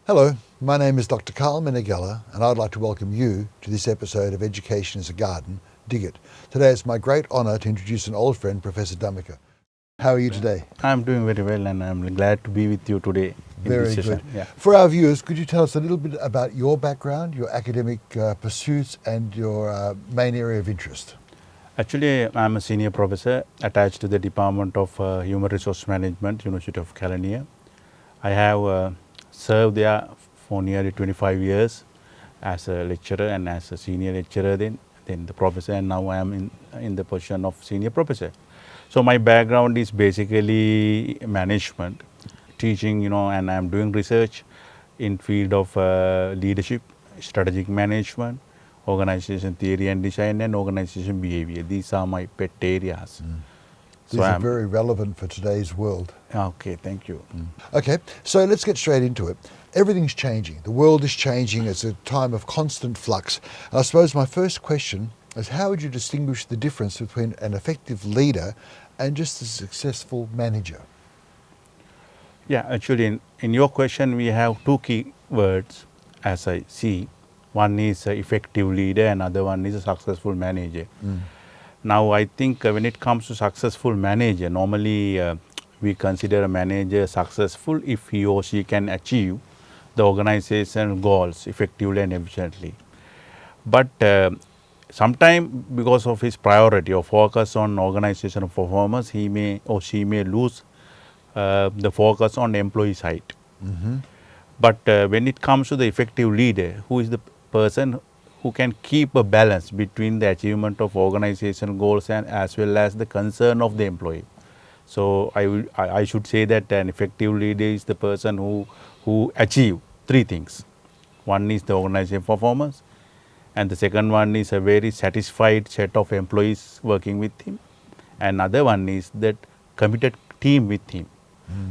Hello, my name is Dr. Karl Meneghella, and I'd like to welcome you to this episode of Education as a Garden, Dig It. Today it's my great honour to introduce an old friend, Professor Dhammika. How are you today? I'm doing very well, and I'm glad to be with you today in Very this session. good. For our viewers, could you tell us a little bit about your background, your academic pursuits and your main area of interest? Actually, I'm a senior professor attached to the Department of Human Resource Management, University of California. I have served there for nearly 25 years as a lecturer and as a senior lecturer, then the professor, and now I am in the position of senior professor. So my background is basically management, teaching, and I'm doing research in field of leadership, strategic management, organization theory and design, and organization behavior. These are my pet areas. These are very relevant for today's world. Okay, thank you. Okay, so let's get straight into it. Everything's changing. The world is changing. It's a time of constant flux. And I suppose my first question is, how would you distinguish the difference between an effective leader and just a successful manager? Yeah, actually, in your question, we have two key words as I see. One is effective leader, and other one is a successful manager. Now, I think when it comes to successful manager, normally we consider a manager successful if he or she can achieve the organization goals effectively and efficiently. But sometimes because of his priority or focus on organizational performance, he may or she may lose the focus on the employee side. But when it comes to the effective leader, who is the person who can keep a balance between the achievement of organizational goals and as well as the concern of the employee. So I should say that an effective leader is the person who achieve three things. One is the organization performance, and the second one is a very satisfied set of employees working with him, and other one is that committed team with him.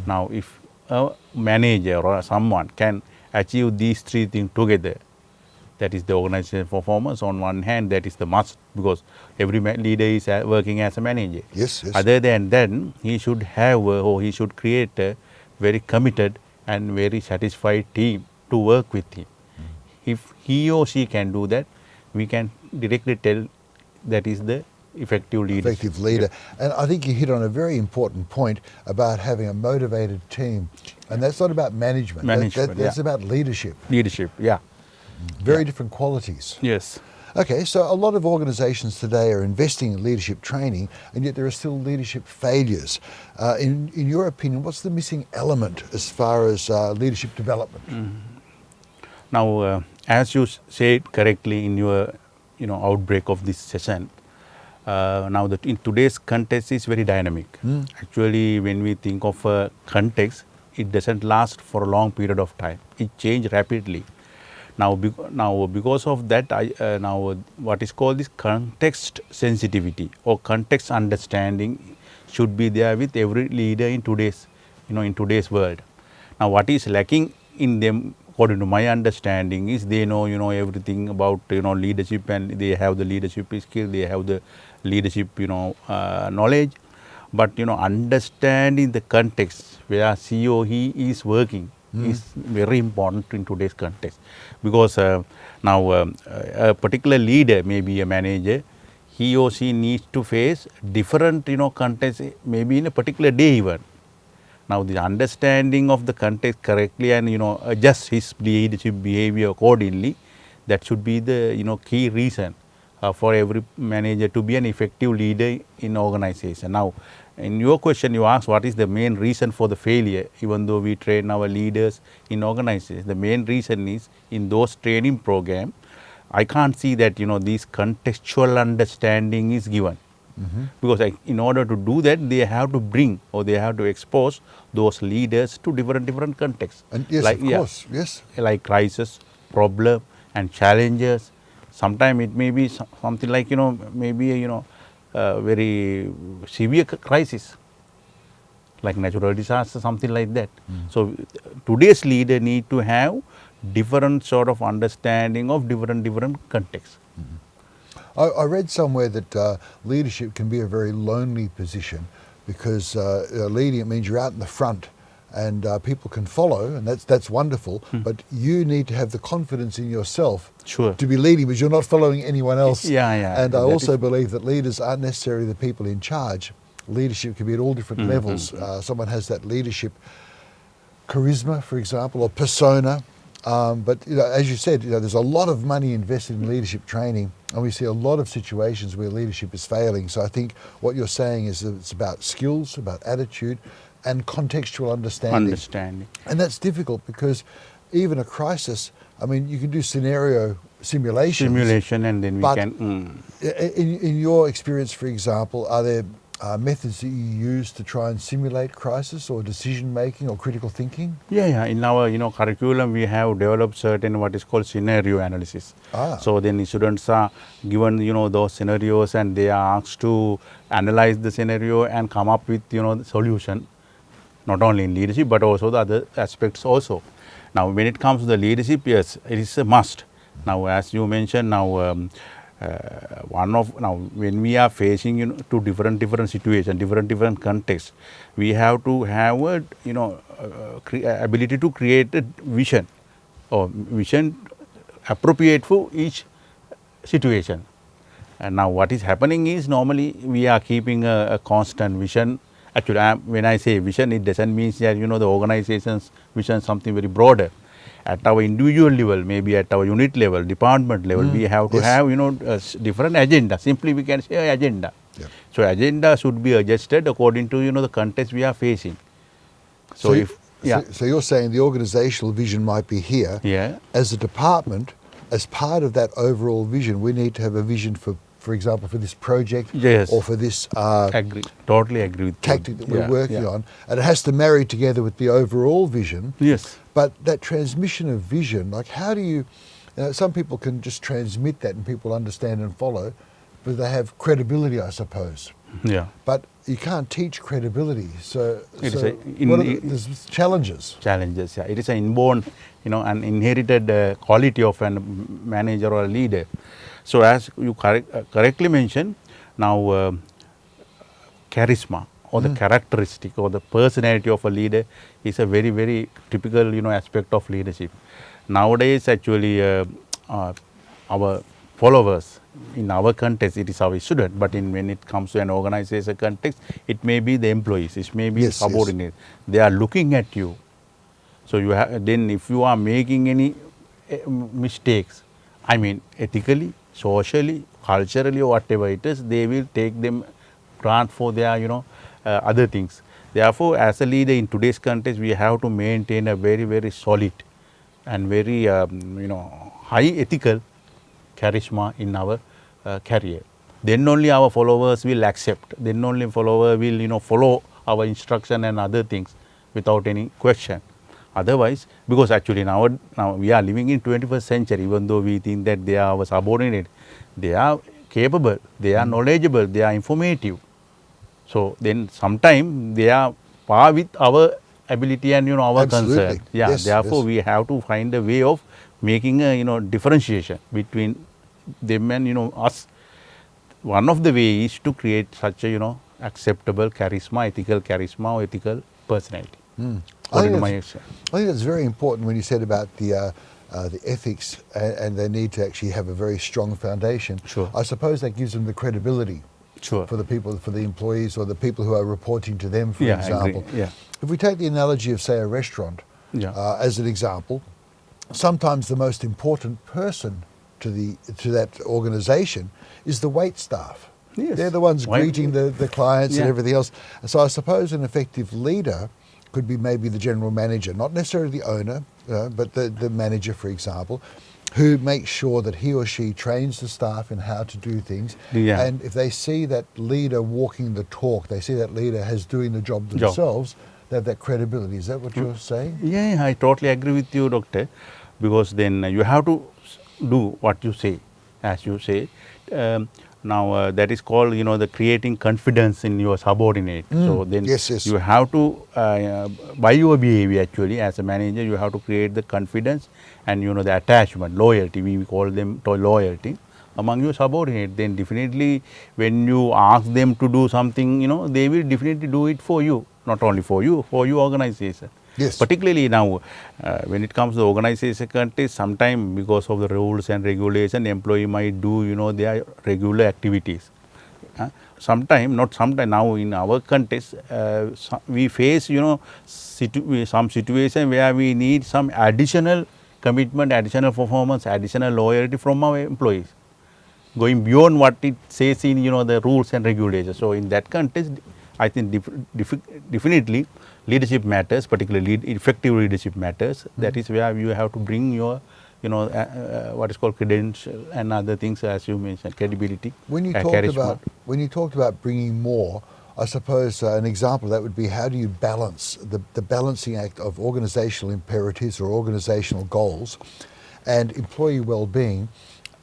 Now, if a manager or someone can achieve these three things together, that is the organization performance. On one hand, that is the must, because every leader is working as a manager. Yes. Other than that, he should have or he should create a very committed and very satisfied team to work with him. If he or she can do that, we can directly tell that is the effective leader. Effective leader. And I think you hit on a very important point about having a motivated team. And that's not about management. That's about leadership. Leadership, yeah. Very different qualities. Yes. Okay, so a lot of organizations today are investing in leadership training, and yet there are still leadership failures. In your opinion, what's the missing element as far as leadership development? Now, as you said correctly in your outbreak of this session, now that in today's context is very dynamic. Actually, when we think of a context, it doesn't last for a long period of time. It changes rapidly. Now because of that, now what is called this context sensitivity or context understanding should be there with every leader in today's world. Now, what is lacking in them, according to my understanding, is they know everything about leadership, and they have the leadership skill, they have the leadership knowledge, but understanding the context where she or he is working is very important in today's context, because now a particular leader, maybe a manager, he or she needs to face different context, maybe in a particular day even. Now, the understanding of the context correctly and adjust his leadership behavior accordingly, that should be the key reason for every manager to be an effective leader in organization. Now, in your question, you asked what is the main reason for the failure. Even though we train our leaders in organizations, the main reason is in those training program, I can't see that this contextual understanding is given. Because in order to do that, they have to bring or they have to expose those leaders to different contexts. And yes, like, of course, yes. Like crisis, problem, and challenges. Sometimes it may be something like maybe very severe crisis, like natural disaster, something like that. So today's leader need to have different sort of understanding of different contexts. I read somewhere that leadership can be a very lonely position, because leading, it means you're out in the front and people can follow, and that's wonderful. But you need to have the confidence in yourself Sure. to be leading, because you're not following anyone else. Yeah. And I That also is- believe that leaders aren't necessarily the people in charge. Leadership can be at all different levels. Someone has that leadership charisma, for example, or persona. But as you said, there's a lot of money invested in leadership training, and we see a lot of situations where leadership is failing. So I think what you're saying is that it's about skills, about attitude, and contextual understanding. And that's difficult because even a crisis, I mean, you can do scenario simulations. Simulation, and then we but can. In your experience, for example, are there methods that you use to try and simulate crisis or decision making or critical thinking? Yeah. In our curriculum, we have developed certain what is called scenario analysis. So then the students are given those scenarios, and they are asked to analyze the scenario and come up with the solution, not only in leadership but also the other aspects also. Now, when it comes to the leadership, yes, it is a must. Now, as you mentioned, now when we are facing to different situations, different contexts, we have to have a ability to create a vision or vision appropriate for each situation. And now what is happening is, normally we are keeping a constant vision. Actually, when I say vision, it doesn't mean that the organization's vision is something very broader. At our individual level, maybe at our unit level, department level, we have to have different agenda. Simply we can say agenda. Yeah. So agenda should be adjusted according to the context we are facing. So you're saying the organizational vision might be here. Yeah. As a department, as part of that overall vision, we need to have a vision for example, for this project, Yes. or for this Totally agree with tactic you. that we're working on, and it has to marry together with the overall vision. Yes. But that transmission of vision, like how do you, some people can just transmit that and people understand and follow, but they have credibility, I suppose. Yeah. But you can't teach credibility. So, It is there's challenges. Challenges, yeah. It is an inborn, an inherited quality of a manager or a leader. So as you correctly mentioned, now charisma or the characteristic or the personality of a leader is a very, very typical, aspect of leadership. Nowadays, actually, our followers, in our context, it is our student, but when it comes to an organization context, it may be the employees, it may be subordinate. They are looking at you. So you then if you are making any mistakes, I mean ethically, socially, culturally, or whatever it is, they will take them grant for their other things. Therefore, as a leader in today's context, we have to maintain a very, very solid and very high ethical charisma in our career. Then only our followers will accept. Then only follower will follow our instruction and other things without any question. Otherwise, because actually now we are living in 21st century, even though we think that they are our subordinate, they are capable, they are knowledgeable, they are informative. So then sometime they are par with our ability and our concern. Yeah. Yes, therefore, we have to find a way of making a differentiation between them and us. One of the ways is to create such a acceptable charisma, ethical charisma or ethical personality. I think that's very important when you said about the ethics and they need to actually have a very strong foundation. Sure. I suppose that gives them the credibility. Sure. For the people, for the employees or the people who are reporting to them, for Yeah, example. I agree. Yeah. If we take the analogy of, say, a restaurant as an example, sometimes the most important person to that organisation is the wait staff. Yes. They're the ones greeting the clients and everything else. And so I suppose an effective leader could be maybe the general manager, not necessarily the owner, but the manager, for example, who makes sure that he or she trains the staff in how to do things. Yeah. And if they see that leader walking the talk, they see that leader has doing the job themselves, they have that credibility. Is that what you're saying? Yeah, I totally agree with you, Doctor, because then you have to do what you say, as you say. Now that is called, the creating confidence in your subordinate. So then you have to, by your behavior actually, as a manager, you have to create the confidence and the attachment, loyalty, we call them loyalty among your subordinate. Then definitely when you ask them to do something, they will definitely do it for you, not only for you, for your organization. Yes. Particularly now, when it comes to organization context, sometimes because of the rules and regulation, employee might do, their regular activities. Sometime, not sometime, now in our context, we face, some situation where we need some additional commitment, additional performance, additional loyalty from our employees, going beyond what it says in, the rules and regulations. So in that context, I think definitely leadership matters, particularly effective leadership matters. That is where you have to bring your, what is called credential and other things, as you mentioned, credibility, When you charisma. talked about bringing more, I suppose an example of that would be, how do you balance the balancing act of organizational imperatives or organizational goals and employee well-being,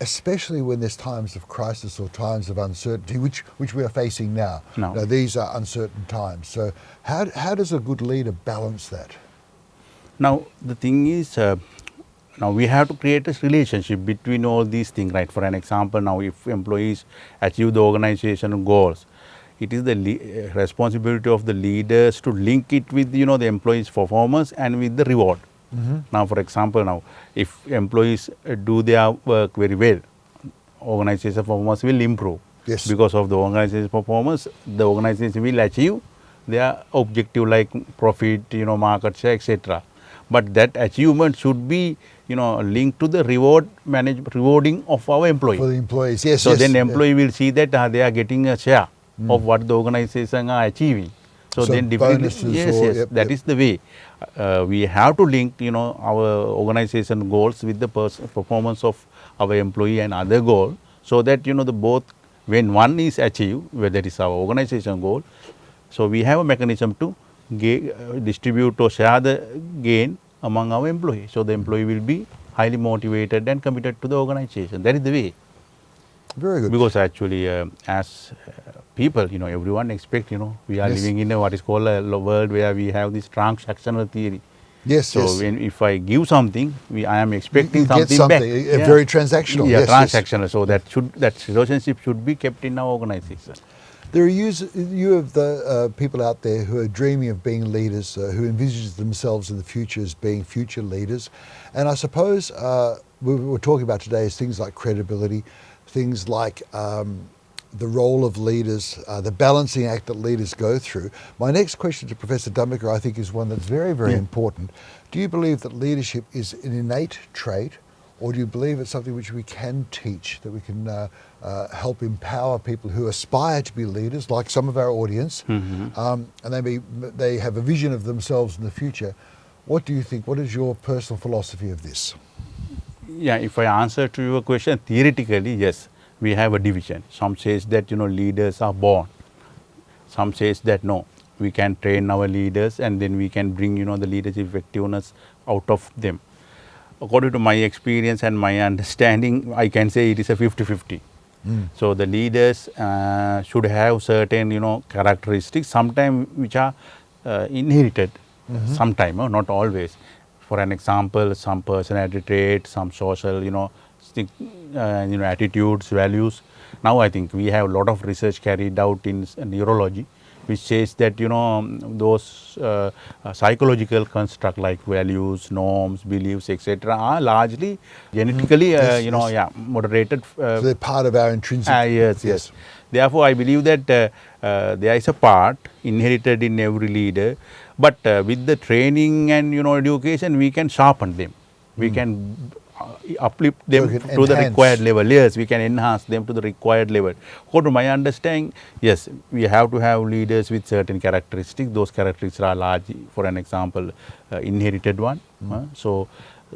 especially when there's times of crisis or times of uncertainty, which we are facing now. No. These are uncertain times. So how does a good leader balance that? Now, the thing is, now we have to create a relationship between all these things, right? For an example, now if employees achieve the organization goals, it is the responsibility of the leaders to link it with, the employees' performance and with the reward. Now, for example, now if employees do their work very well, organization performance will improve. Yes. Because of the organization performance, the organization will achieve their objective like profit, market share, etc. But that achievement should be, linked to the rewarding of our employee. For the employees, yes. So yes. then employee will see that they are getting a share of what the organization are achieving. So then definitely, bonuses that is the way. We have to link, our organization goals with the performance of our employee and other goal, so that, the both, when one is achieved, whether it is our organization goal, so we have a mechanism to distribute or share the gain among our employees. So the employee will be highly motivated and committed to the organization. That is the way. Very good. Because actually, as people, everyone expect, we are living in what is called a world where we have this transactional theory. Yes, so yes. if I give something, I am expecting You get something back. very transactional. Yeah, yes, transactional. So that relationship should be kept in our organization. There are you of the people out there who are dreaming of being leaders, who envisage themselves in the future as being future leaders. And I suppose what we're talking about today is things like credibility, things like the role of leaders, the balancing act that leaders go through. My next question to Professor Dhammika, I think, is one that's very, very important. Do you believe that leadership is an innate trait, or do you believe it's something which we can teach, that we can help empower people who aspire to be leaders, like some of our audience, and they have a vision of themselves in the future? What do you think? What is your personal philosophy of this? Yeah, if I answer to your question, theoretically, yes, we have a division. Some says that, leaders are born. Some says that no, we can train our leaders and then we can bring, the leadership effectiveness out of them. According to my experience and my understanding, I can say it is a 50-50. So the leaders should have certain, characteristics, sometimes which are inherited, sometimes, not always. For an example, some personality traits, some social, attitudes, values. Now I think we have a lot of research carried out in neurology, which says that, those psychological construct like values, norms, beliefs, etc. are largely genetically, moderated. So they're part of our intrinsic. Yes. Therefore, I believe that there is a part inherited in every leader, but with the training and, education, we can sharpen them. We can uplift them to the required level. Yes, we can enhance them to the required level. According to my understanding, yes, we have to have leaders with certain characteristics. Those characteristics are large, for an example, inherited one. So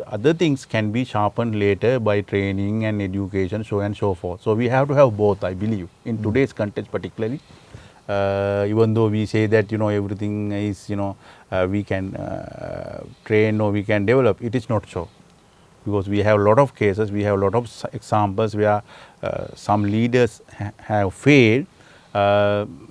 other things can be sharpened later by training and education, so and so forth. So we have to have both, I believe, in today's context particularly. Even though we say that, everything is, we can train or we can develop, it is not so. Because we have a lot of cases, we have a lot of examples where some leaders have failed,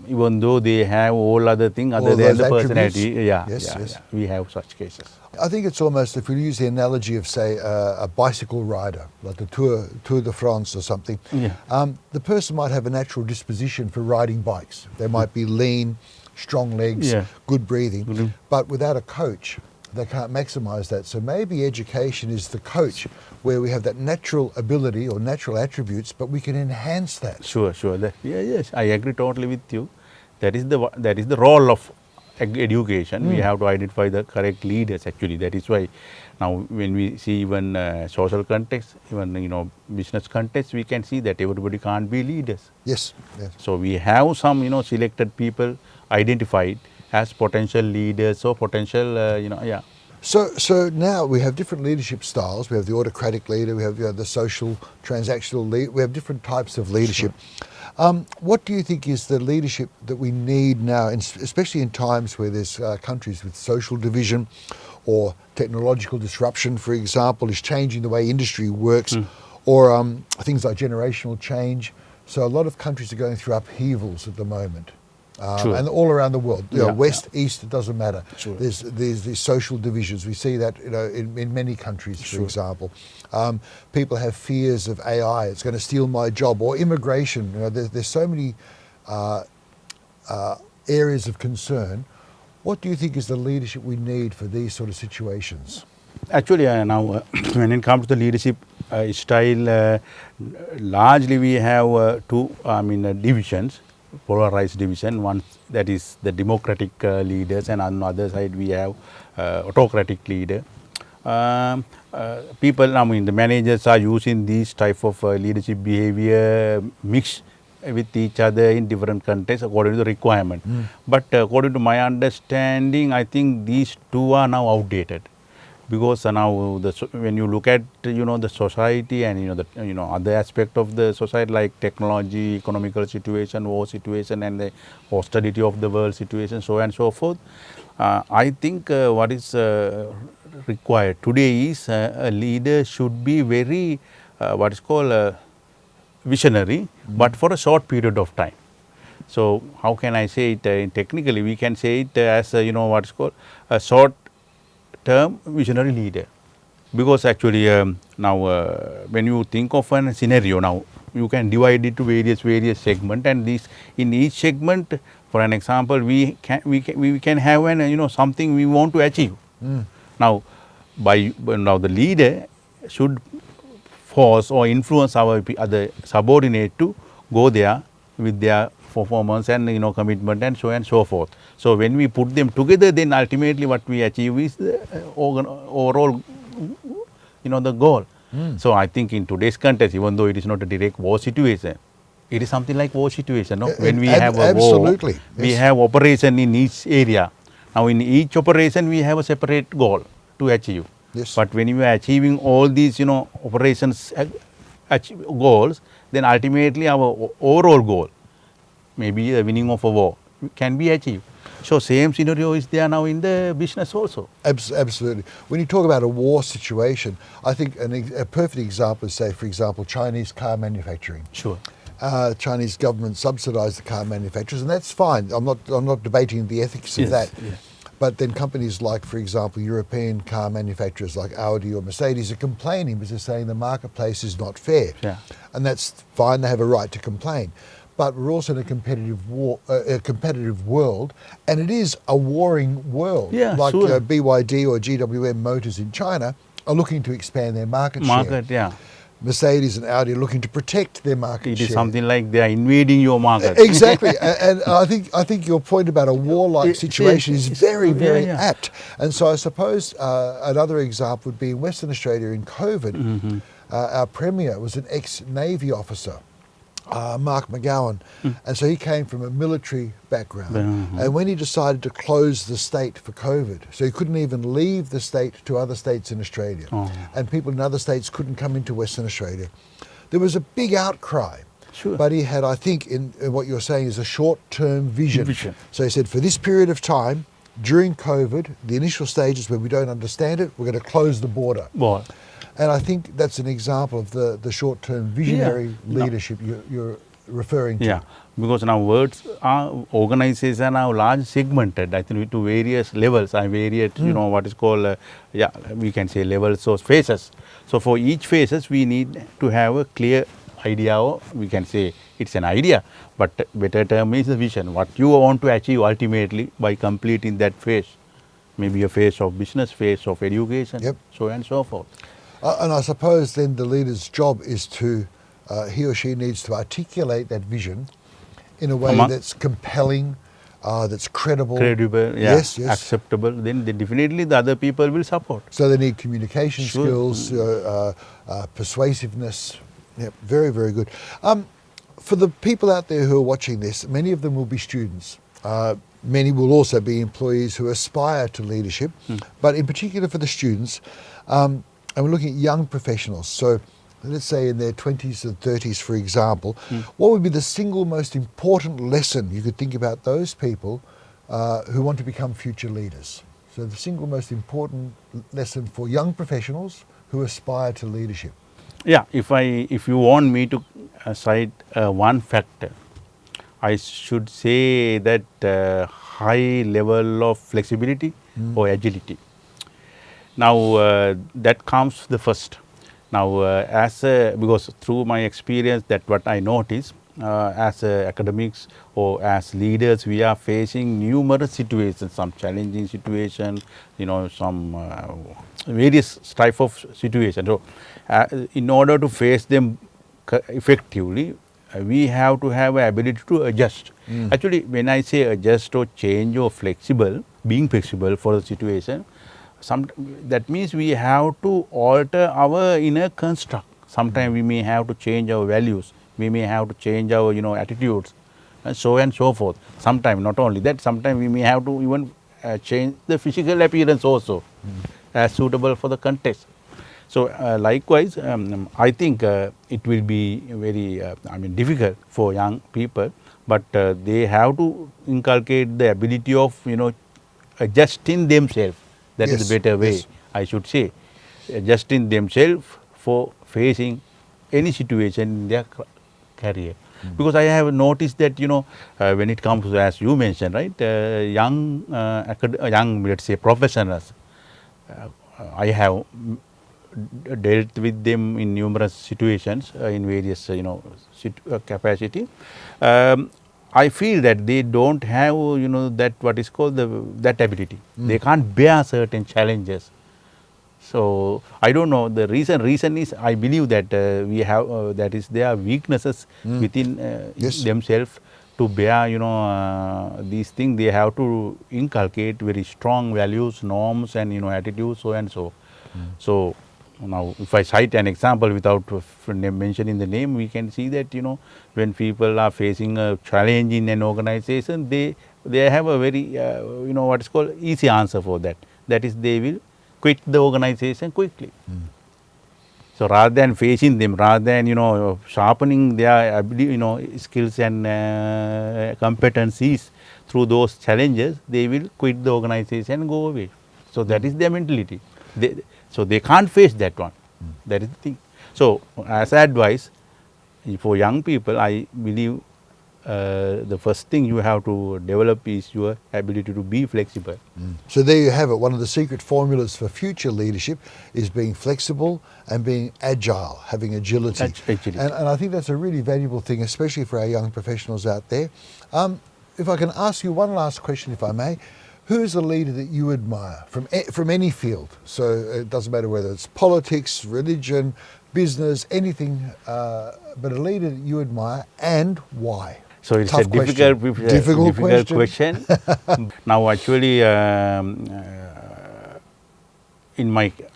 even though they have all other things other than the personality. Yes. We have such cases. I think it's almost, if we use the analogy of, say, a bicycle rider, like the Tour de France or something, the person might have a natural disposition for riding bikes. They might be lean, strong legs, good breathing, but without a coach, they can't maximize that. So maybe education is the coach where we have that natural ability or natural attributes, but we can enhance that. Sure, sure. Yes, I agree totally with you. That is the role of education. We have to identify the correct leaders. Actually, that is why now when we see even social context, even business context, we can see that everybody can't be leaders. Yes. Yes. So we have some selected people identified as potential leaders or potential yeah. So now we have different leadership styles. We have the autocratic leader. We have the social, transactional leader. We have different types of leadership. What do you think is the leadership that we need now, especially in times where there's countries with social division or technological disruption, for example, is changing the way industry works, or things like generational change. So a lot of countries are going through upheavals at the moment. And all around the world, west, east, it doesn't matter. Sure. There's these social divisions. We see that in many countries, for example. People have fears of AI. It's going to steal my job, or immigration. There's so many areas of concern. What do you think is the leadership we need for these sort of situations? Actually, now when it comes to the leadership style, largely we have two divisions. Polarized division. One that is the democratic leaders, and on the other side we have autocratic leader. People, the managers are using these type of leadership behavior mixed with each other in different contexts according to the requirement. But according to my understanding, I think these two are now outdated. Because now when you look at the society and the other aspect of the society like technology, economical situation, war situation, and the hostility of the world situation, so on and so forth, I think what is required today is a leader should be very what is called visionary, but for a short period of time. So how can I say it technically? We can say it as what is called a short term visionary leader, because actually now when you think of a scenario, now you can divide it to various segments, and this in each segment, for an example, we can have an something we want to achieve. Now now the leader should force or influence our other subordinate to go there with their performance and commitment and so on and so forth. So when we put them together, then ultimately what we achieve is the overall the goal. So I think in today's context, even though it is not a direct war situation, it is something like war situation. No? When we have a war, we have operation in each area. Now in each operation we have a separate goal to achieve. Yes. But when you are achieving all these operations goals, then ultimately our overall goal, maybe the winning of a war, can be achieved. So same scenario is there now in the business also. Absolutely. When you talk about a war situation, I think a perfect example is, say, for example, Chinese car manufacturing. Sure. Chinese government subsidise the car manufacturers, and that's fine. I'm not debating the ethics of that. Yes. But then companies like, for example, European car manufacturers like Audi or Mercedes are complaining because they're saying the marketplace is not fair. Yeah. And that's fine, they have a right to complain. But we're also in a competitive world, and it is a warring world. Yeah, like sure. BYD or GWM Motors in China are looking to expand their market share. Yeah. Mercedes and Audi are looking to protect their market share. It is something like they are invading your market. Exactly, and I think your point about a warlike situation is very apt. And so I suppose another example would be in Western Australia in COVID. Our Premier was an ex-Navy officer, Mark McGowan, and so he came from a military background. And when he decided to close the state for COVID, so he couldn't even leave the state to other states in Australia, and people in other states couldn't come into Western Australia, there was a big outcry. Sure. But he had, I think, in what you're saying is a short-term vision. So he said, for this period of time, during COVID, the initial stages where we don't understand it, we're going to close the border. Well, and I think that's an example of the short-term visionary leadership you're referring to. Yeah, because now words are organization are large segmented, I think, to various levels and various, what is called, we can say levels or phases. So for each phases, we need to have a clear idea, or we can say it's an idea, but better term is a vision, what you want to achieve ultimately by completing that phase. maybe a phase of business, phase of education, Yep. so and so forth. And I suppose then the leader's job is to, he or she needs to articulate that vision in a way Among- that's compelling, that's credible. Credible, yeah, Yes, yes. acceptable, then definitely the other people will support. So they need communication Sure. skills, persuasiveness. Yeah, very, very good. For the people out there who are watching this, many of them will be students. Many will also be employees who aspire to leadership. But in particular for the students, and we're looking at young professionals. So let's say in their 20s and 30s, for example, what would be the single most important lesson you could think about those people who want to become future leaders? So the single most important lesson for young professionals who aspire to leadership. Yeah, if you want me to cite one factor, I should say that high level of flexibility or agility. Now that comes the first. Now because through my experience, that what I notice as academics or as leaders, we are facing numerous situations, some challenging situations, some various type of situations. So in order to face them effectively, we have to have an ability to adjust. Actually, when I say adjust or change or flexible, being flexible for the situation, that means we have to alter our inner construct. Sometimes we may have to change our values, we may have to change our attitudes, and so forth. Sometimes not only that, sometimes we may have to even change the physical appearance also, as suitable for the context. So likewise, I think it will be very difficult for young people, but they have to inculcate the ability of adjusting themselves. That is Yes, the better way, yes. I should say, adjusting themselves for facing any situation in their career. Because I have noticed that when it comes to, as you mentioned, right, young let's say professionals, I have dealt with them in numerous situations in various capacity. I feel that they don't have that what is called that ability. They can't bear certain challenges. So I don't know the reason. Reason is, I believe that we have that is their weaknesses within Yes. themselves to bear these things. They have to inculcate very strong values, norms, and attitudes, so and so. So now, if I cite an example without mentioning the name, we can see that when people are facing a challenge in an organization, they have a very what is called easy answer for that. That is, they will quit the organization quickly. So rather than facing them, rather than sharpening their skills and competencies through those challenges, they will quit the organization and go away. So that is their mentality. So they can't face that one. That is the thing. So as advice for young people, I believe the first thing you have to develop is your ability to be flexible. So there you have it. One of the secret formulas for future leadership is being flexible and being agile, having agility. Agility. And I think that's a really valuable thing, especially for our young professionals out there. If I can ask you one last question, if I may. Who is a leader that you admire from any field? So it doesn't matter whether it's politics, religion, business, anything, but a leader that you admire, and why? So it's Tough a difficult, question. difficult question. Now, actually, I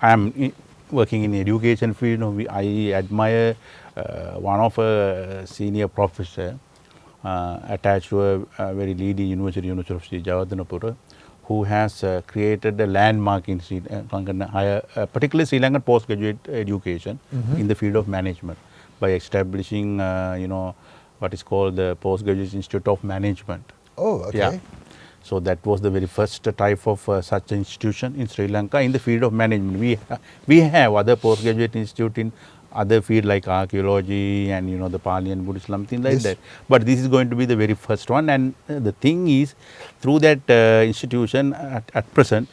am working in education field. I admire one of a senior professor attached to a very leading university of Sri Jawatanapura, who has created a landmark in Sri Lankan, particularly Sri Lankan postgraduate education in the field of management, by establishing, what is called the Postgraduate Institute of Management. Oh, okay. Yeah. So that was the very first type of such institution in Sri Lanka in the field of management. We have other postgraduate institute in other field like archaeology and the Pali and Buddhist, something like Yes. that. But this is going to be the very first one. And the thing is, through that institution at present,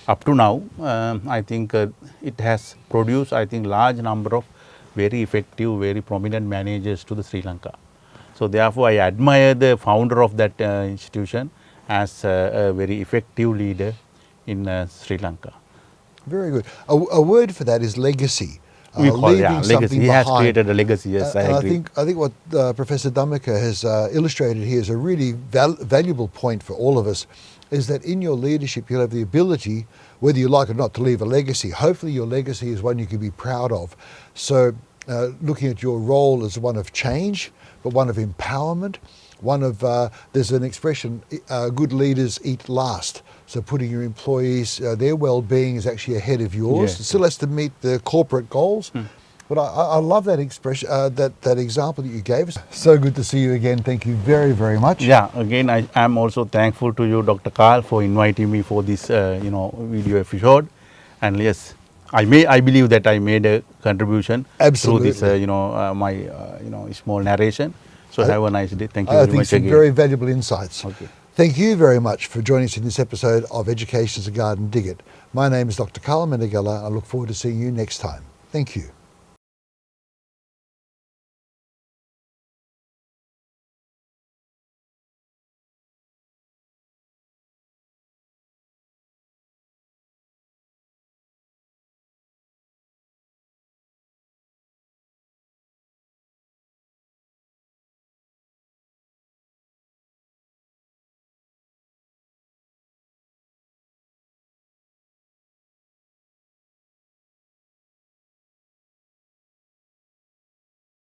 up to now, I think it has produced, I think, large number of very effective, very prominent managers to the Sri Lanka. So therefore, I admire the founder of that institution as a very effective leader in Sri Lanka. Very good. A word for that is legacy. We call it, Leaving legacy. something He has behind. created a legacy. Yes, I And agree. I think what Professor Dhammika has illustrated here is a really valuable point for all of us, is that in your leadership you'll have the ability, whether you like it or not, to leave a legacy. Hopefully your legacy is one you can be proud of. So looking at your role as one of change, but one of empowerment, one of, there's an expression, good leaders eat last. So putting your employees, their well-being is actually ahead of yours. Yes, It still has to meet the corporate goals. But I love that expression, that example that you gave us. So good to see you again. Thank you very, very much. Yeah, again, I am also thankful to you, Dr. Karl, for inviting me for this, video episode. And yes, I believe that I made a contribution Absolutely. through this, my, small narration. So have a nice day. Thank you I very think much some again. very valuable insights. Okay. Thank you very much for joining us in this episode of Education as a Garden Dig It. My name is Dr. Karl Meneghella. I look forward to seeing you next time. Thank you.